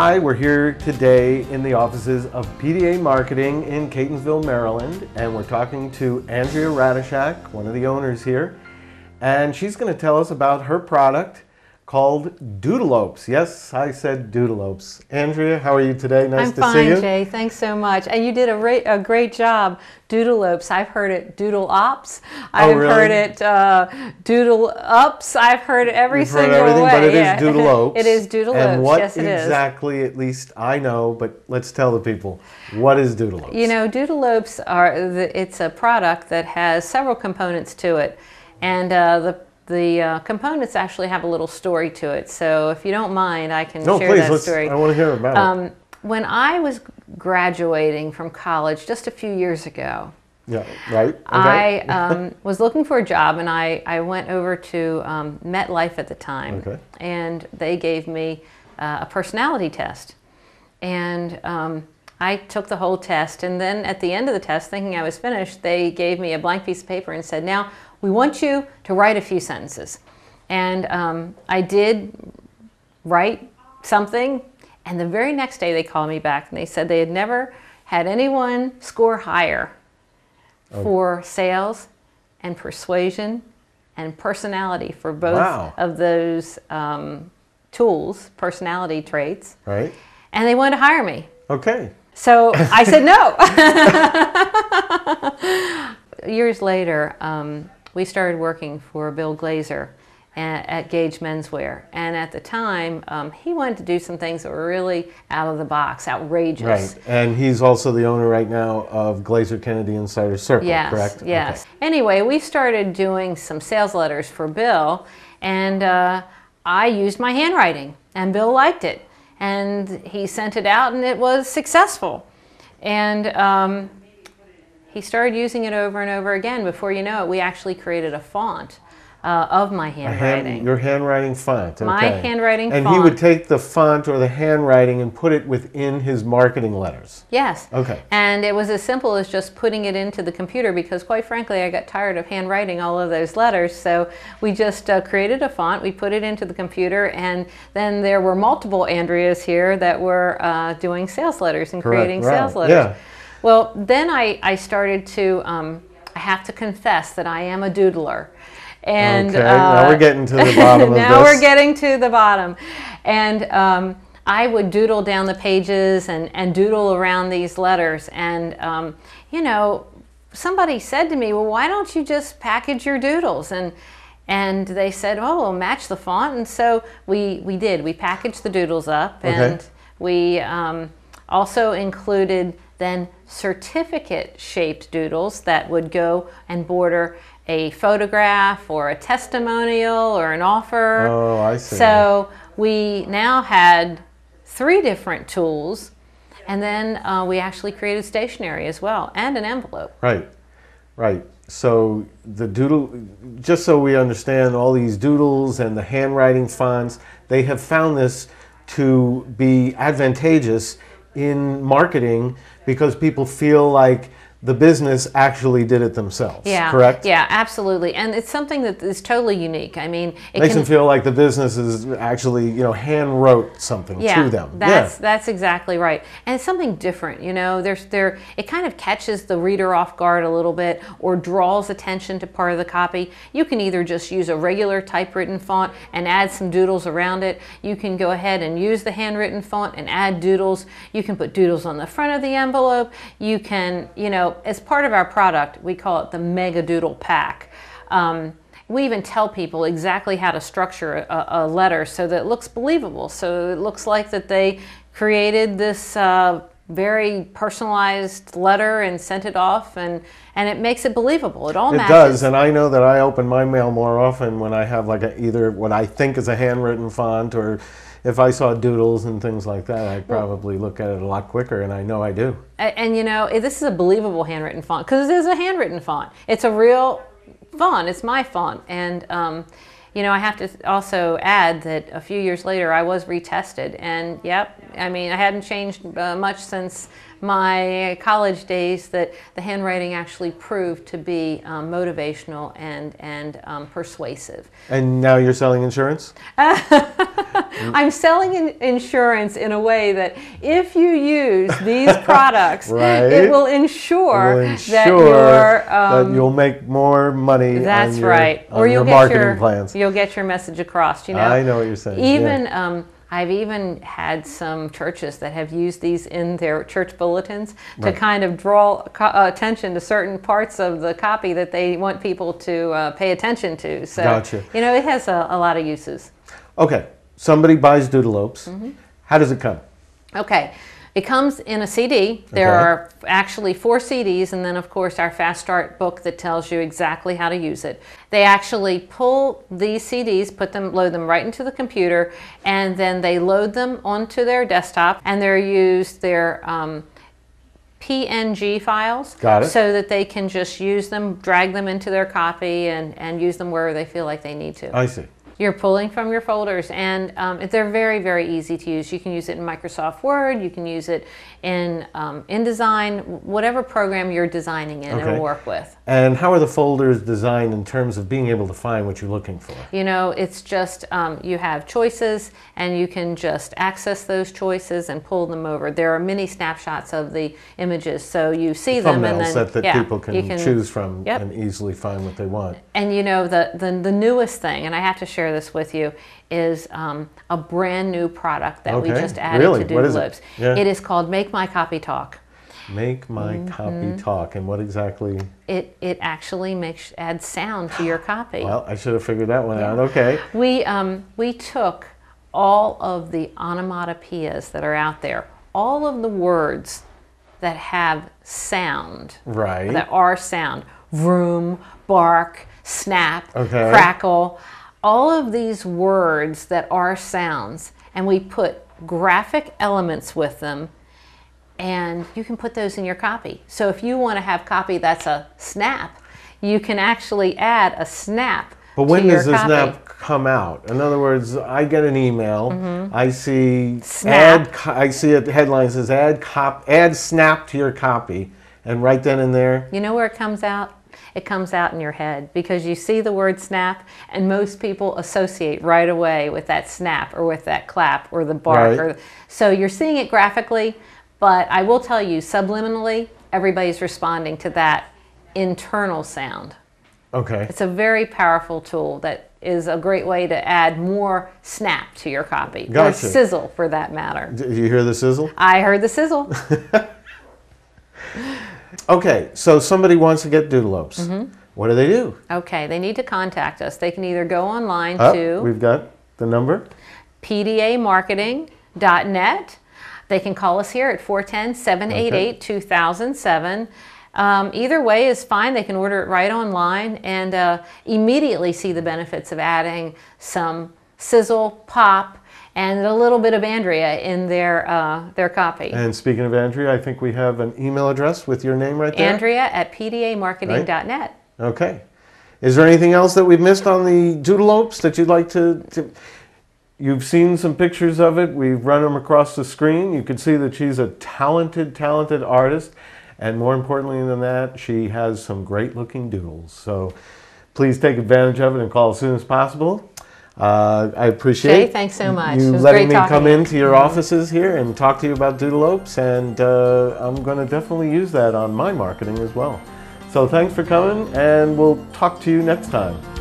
Hi, we're here today in the offices of PDA Marketing in Catonsville, Maryland, and we're talking to Andrea Radishak, one of the owners here, and she's going to tell us about her product called doodle-opes. Yes, I said doodle-opes. Andrea, how are you today? Nice to see you. I'm fine, Jay. Thanks so much. And you did a great job. Doodle-opes. I've heard it doodle-ops. I've heard it doodle-ups. I've heard it every single way. But it is doodle-opes. It is doodle-opes. And what yes, it exactly, at least I know, but let's tell the people, what is doodle-opes? You know, doodle-opes it's a product that has several components to it. And the components actually have a little story to it, so if you don't mind, I can share that story. I want to hear about it. When I was graduating from college just a few years ago, I was looking for a job, and I went over to MetLife at the time, and they gave me a personality test, and I took the whole test, and then at the end of the test, thinking I was finished, they gave me a blank piece of paper and said, "Now, we want you to write a few sentences." And I did write something, and the very next day they called me back and they said they had never had anyone score higher for sales and persuasion and personality for both of those tools, personality traits. Right. And they wanted to hire me. Okay. So I said no. Years later, we started working for Bill Glazer at Gage Menswear, and at the time he wanted to do some things that were really out of the box, outrageous. Right, and he's also the owner right now of Glazer Kennedy Insider Circle, correct? Yes. Okay. Anyway, we started doing some sales letters for Bill, and I used my handwriting, and Bill liked it, and he sent it out, and it was successful. And he started using it over and over again. Before you know it, we actually created a font of my handwriting. Your handwriting font, okay. My handwriting font. And he would take the font or the handwriting and put it within his marketing letters. Yes. Okay. And it was as simple as just putting it into the computer, because quite frankly, I got tired of handwriting all of those letters. So we just created a font, we put it into the computer, and then there were multiple Andreas here that were doing sales letters and creating sales letters. Yeah. Well, then I started to, I have to confess that I am a doodler. And, okay, now we're getting to the bottom of this. Now we're getting to the bottom. And I would doodle down the pages and doodle around these letters. And, you know, somebody said to me, well, why don't you just package your doodles? And they said, oh, we'll match the font. And so we did. We packaged the doodles up. And we also included then certificate-shaped doodles that would go and border a photograph or a testimonial or an offer. Oh, I see. So we now had 3 different tools, and then we actually created stationery as well, and an envelope. Right, right. So the doodle, just so we understand, all these doodles and the handwriting fonts, they have found this to be advantageous in marketing because people feel like the business actually did it themselves, correct? Yeah, absolutely. And it's something that is totally unique. I mean, it makes them feel like the business is actually, you know, hand wrote something to them. That's exactly right. And it's something different, you know. It kind of catches the reader off guard a little bit or draws attention to part of the copy. You can either just use a regular typewritten font and add some doodles around it. You can go ahead and use the handwritten font and add doodles. You can put doodles on the front of the envelope. You can, you know, as part of our product, we call it the Mega Doodle Pack. We even tell people exactly how to structure a letter so that it looks believable. So it looks like that they created this very personalized letter and sent it off, and it makes it believable. It all matches. It does, and I know that I open my mail more often when I have like either what I think is a handwritten font, or if I saw doodles and things like that, I'd probably look at it a lot quicker, and I know I do. And you know, this is a believable handwritten font, because it is a handwritten font. It's a real font. It's my font. And you know, I have to also add that a few years later I was retested, and yep, I mean, I hadn't changed much since my college days that the handwriting actually proved to be motivational and persuasive. And now you're selling insurance? I'm selling insurance in a way that if you use these products, right. it will ensure, that you'll make more money. That's on your, right. Or you'll get marketing plans. You'll get your message across. You know, I know what you're saying. Even I've even had some churches that have used these in their church bulletins to kind of draw attention to certain parts of the copy that they want people to pay attention to. So, gotcha. You know, it has a lot of uses. Okay, somebody buys doodle-opes. How does it come? Okay, it comes in a CD. There are actually 4 CDs, and then of course our Fast Start book that tells you exactly how to use it. They actually pull these CDs, load them right into the computer, and then they load them onto their desktop, and they're used their PNG files. Got it. So that they can just use them, drag them into their copy, and use them wherever they feel like they need to. I see. You're pulling from your folders, and they're very, very easy to use. You can use it in Microsoft Word, you can use it in InDesign, whatever program you're designing in, it'll work with. And how are the folders designed in terms of being able to find what you're looking for? You know, it's just, you have choices, and you can just access those choices and pull them over. There are many snapshots of the images, so you see them, and then that people can choose from and easily find what they want. And you know, the newest thing, and I have to share this with you, is a brand new product that we just added to Doodle-opes. It is called Make My Copy Talk. Make My Copy Talk. And what exactly? It actually adds sound to your copy. Well, I should have figured that one out. Okay. We took all of the onomatopoeias that are out there, all of the words that have sound, that are sound, vroom, bark, snap, crackle, all of these words that are sounds, and we put graphic elements with them, and you can put those in your copy. So if you want to have copy that's a snap, you can actually add a snap. But when does the snap come out? In other words, I get an email, I see I see a headline that says add snap to your copy, and right then and there. You know where it comes out? It comes out in your head, because you see the word snap, and most people associate right away with that snap or with that clap or the bark. So you're seeing it graphically, but I will tell you, subliminally, everybody's responding to that internal sound. Okay. It's a very powerful tool that is a great way to add more snap to your copy, or sizzle for that matter. Did you hear the sizzle? I heard the sizzle. Okay, so somebody wants to get Doodle-opes. What do they do? Okay, they need to contact us. They can either go online to... We've got the number. PDAmarketing.net. They can call us here at 410-788-2007. Either way is fine. They can order it right online and immediately see the benefits of adding some sizzle, pop, and a little bit of Andrea in their copy. And speaking of Andrea, I think we have an email address with your name right there. Andrea at PDAmarketing.net. Okay. Is there anything else that we've missed on the Doodle-opes that you'd like to... You've seen some pictures of it. We've run them across the screen. You can see that she's a talented, talented artist. And more importantly than that, she has some great looking doodles. So please take advantage of it and call as soon as possible. I appreciate Jay, thanks so much. you letting me come into your offices here and talk to you about Doodle-opes, and I'm going to definitely use that on my marketing as well. So thanks for coming, and we'll talk to you next time.